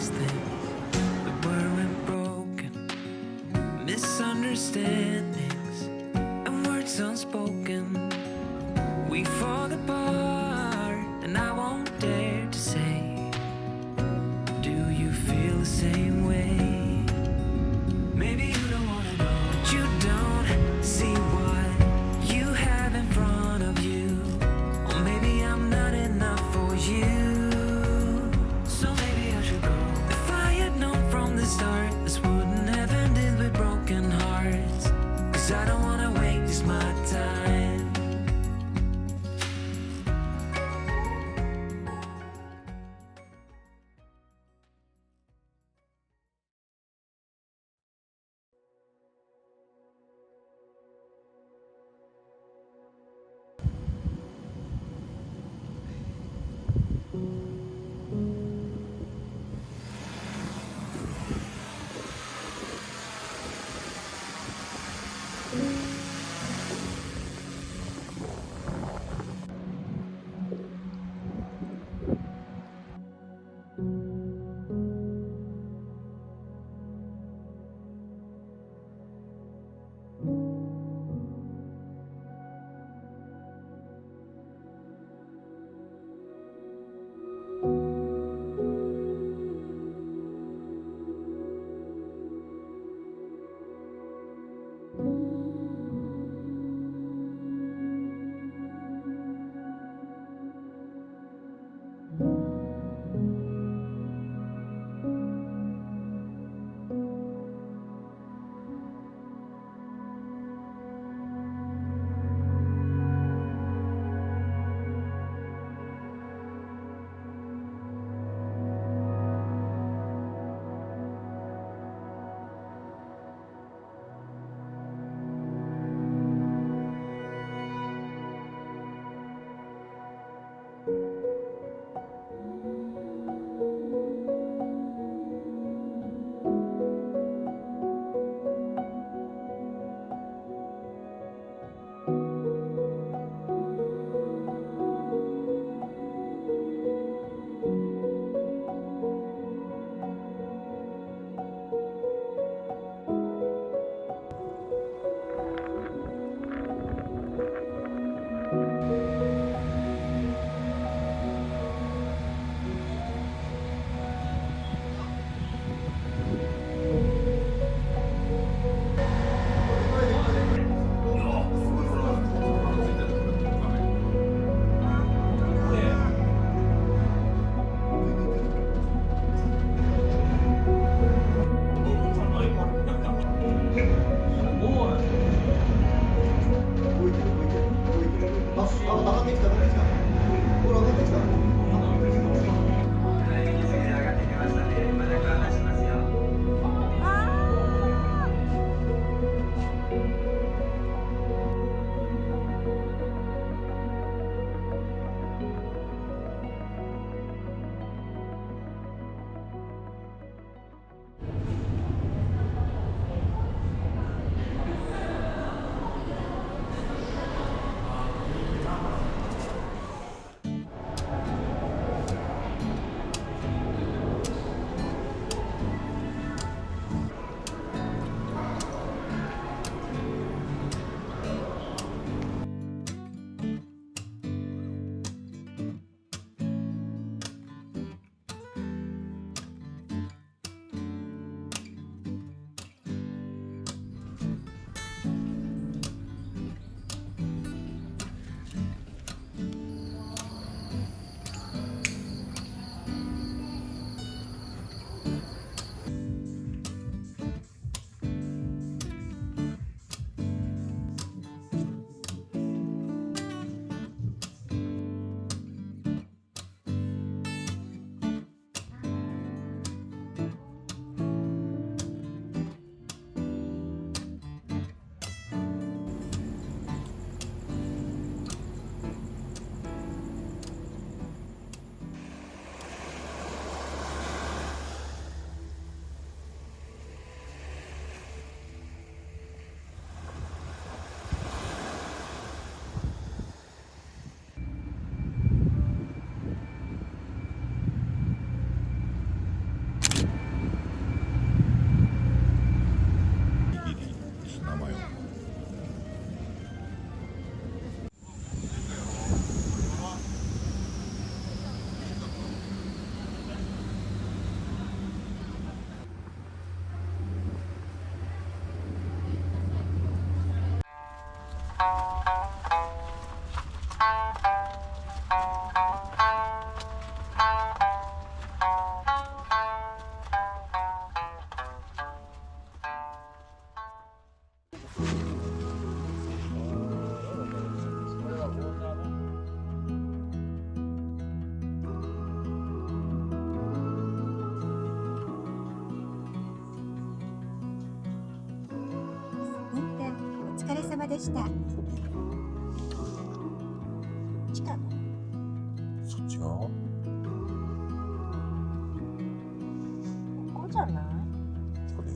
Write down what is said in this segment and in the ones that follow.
fix things that weren't broken. Misunderstandings and words unspoken. We fall apart, and I won't dare to say, do you feel the same way? Maybe you don't wanna know, but you don't see what you have in front of you. Or maybe I'm not enough for you. So maybe I should go. If I had known from the start, this wouldn't have ended with broken hearts. 'Cause I don't wanna waste my time. 運転お疲れ様でした。近くそっちがここじゃない？これ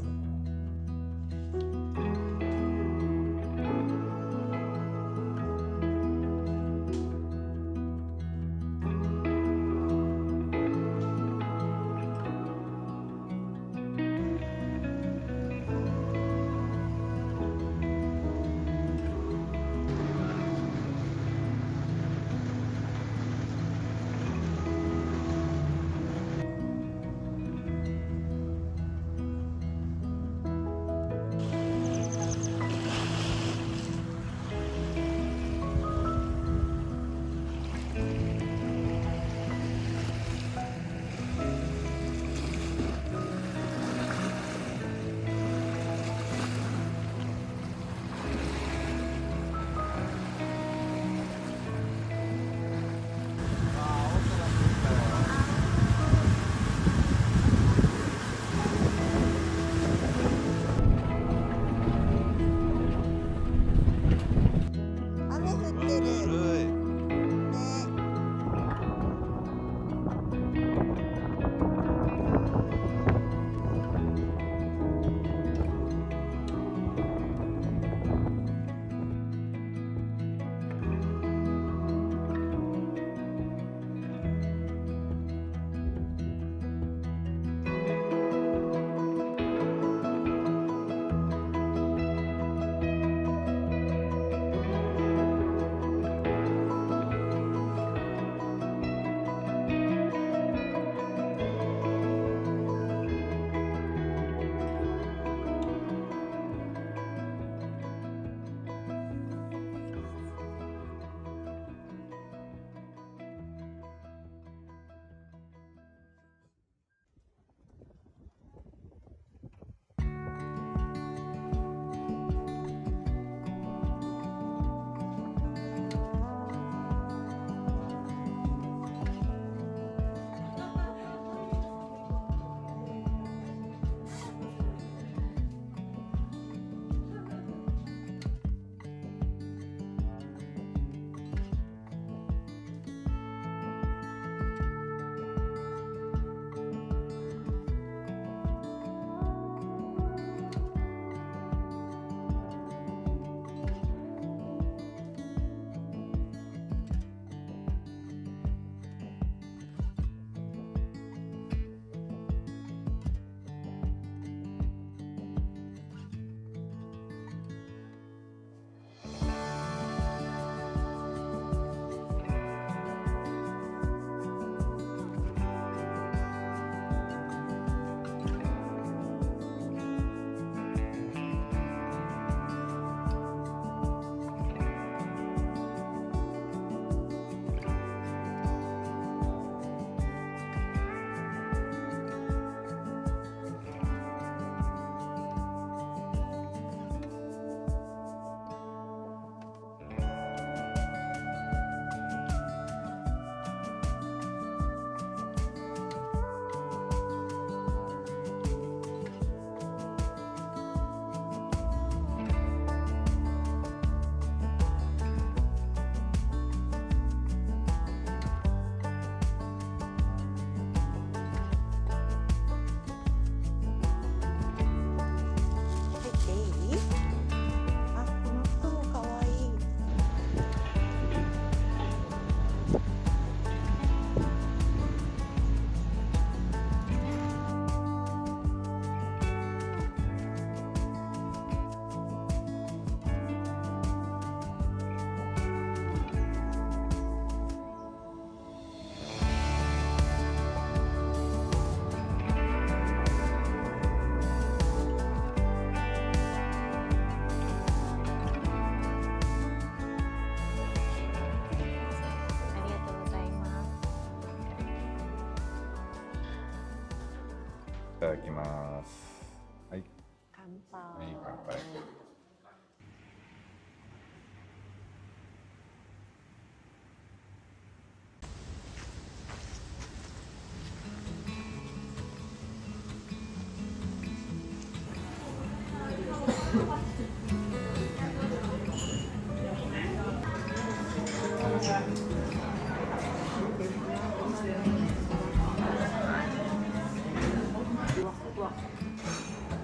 ただきます。はい。乾杯。はい、乾杯。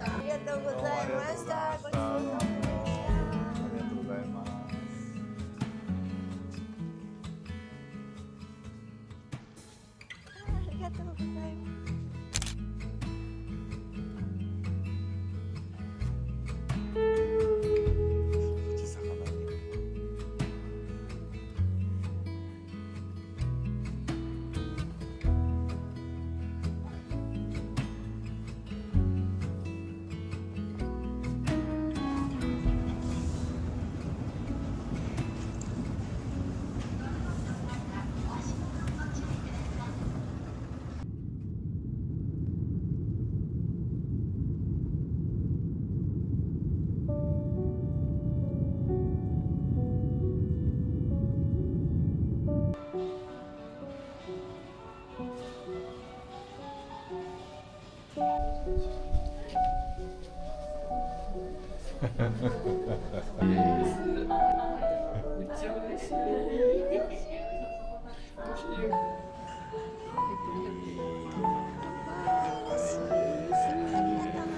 ありがとうございました。ごちそうさまでした。ありがとうございます。ありがとうございます。富士山が見える。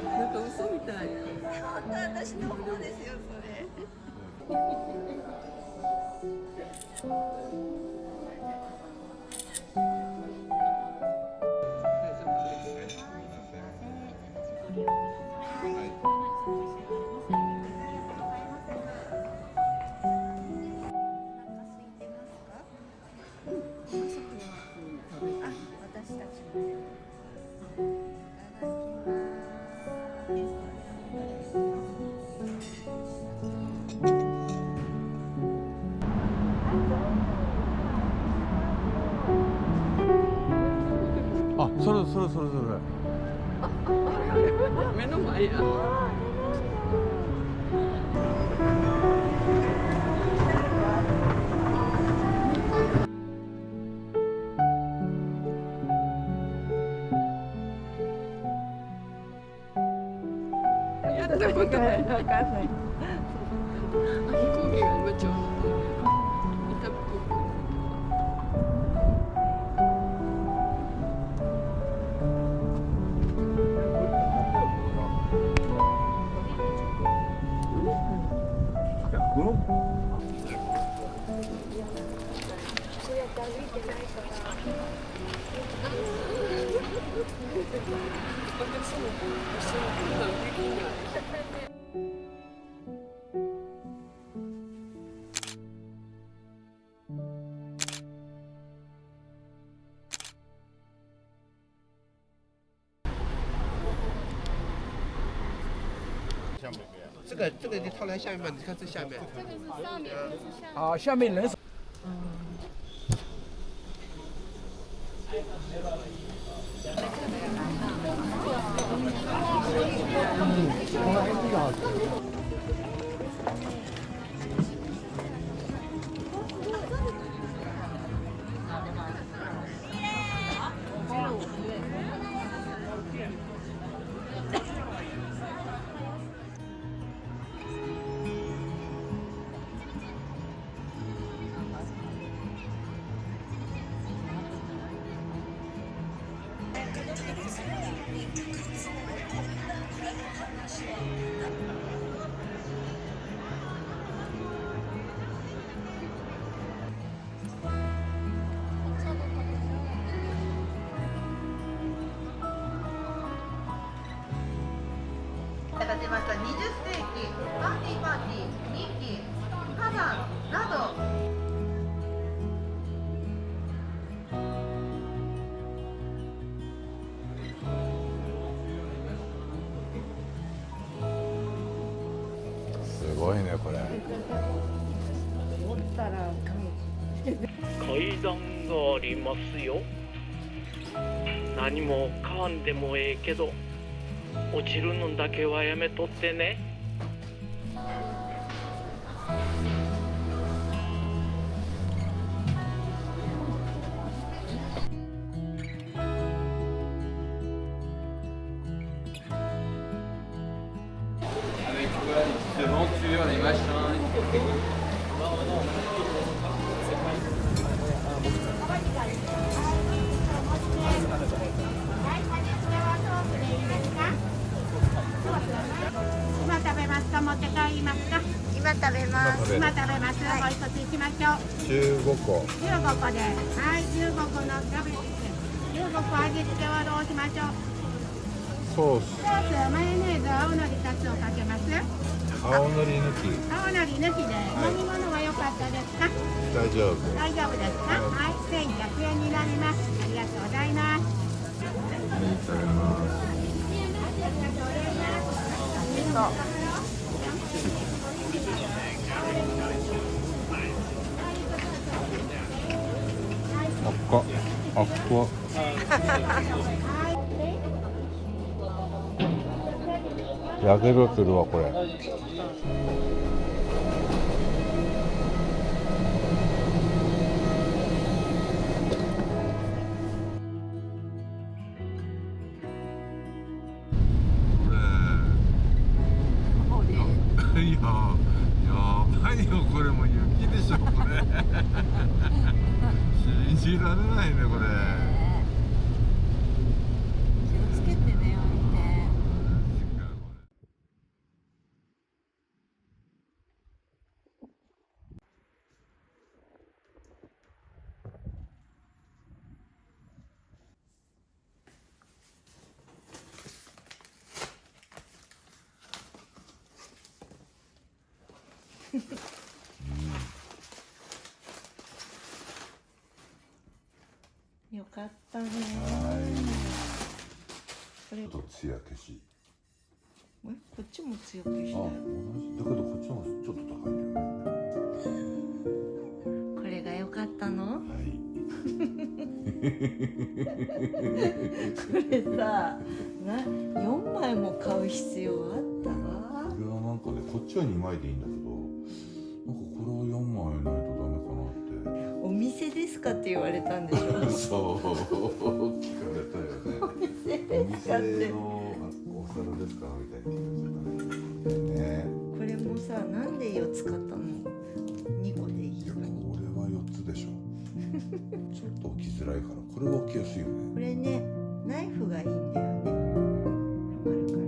なんか嘘みたい。本当私の方ですよ、それ。私たちも。いただきあ、それ。目の前や。やったことない。わかんない。飛行機が今ちょうど伊丹空港。这个你套在下面吧，你看这下面。这个是上面，这是下面。啊，下面人少。立ちました20世紀パーティーミッキー火山などすごいねこれ。階段がありますよ。何も買わんでもええけど落ちるのだけはやめとってね。今食べますか、持って帰りますか。今食べます今食べます。お一ついきましょう。15個。15個で、はい、15個のキャベツ。15個味付けはどうしましょう。ソース。ソース、マヨネーズ、青のり2つをかけます。青のり抜き。青のり抜きで、飲み物は良かったですか。大丈夫。大丈夫ですか。はい、1100円になります。ありがとうございます。はい、食べます。あっこ。やけどするわこれ。いや、やばいよこれもう雪でしょこれ。信じられないねこれ。気をつけてね、おいて。よかったね。これ、ちょっと艶消し。こっちも強くしたよ。同じだけどこっちの方がちょっと高いんだよね。これが良かったの？はい。これさ、4枚も買う必要あったわ。これはなんかね、こっちは2枚でいいんだけど、なんかこれは4枚ないとダメかなって。お店ですかって言われたんでしょ。そう聞かれたよね。お店おですかって店のお皿ですかみたいに聞かれたね。これもさ、なんで4つ買ったの？2個でいいいや、のに。これは4つでしょ。ちょっと置きづらいから、これは置きやすいよね。これね、ナイフがいいんだよね。はまるからね。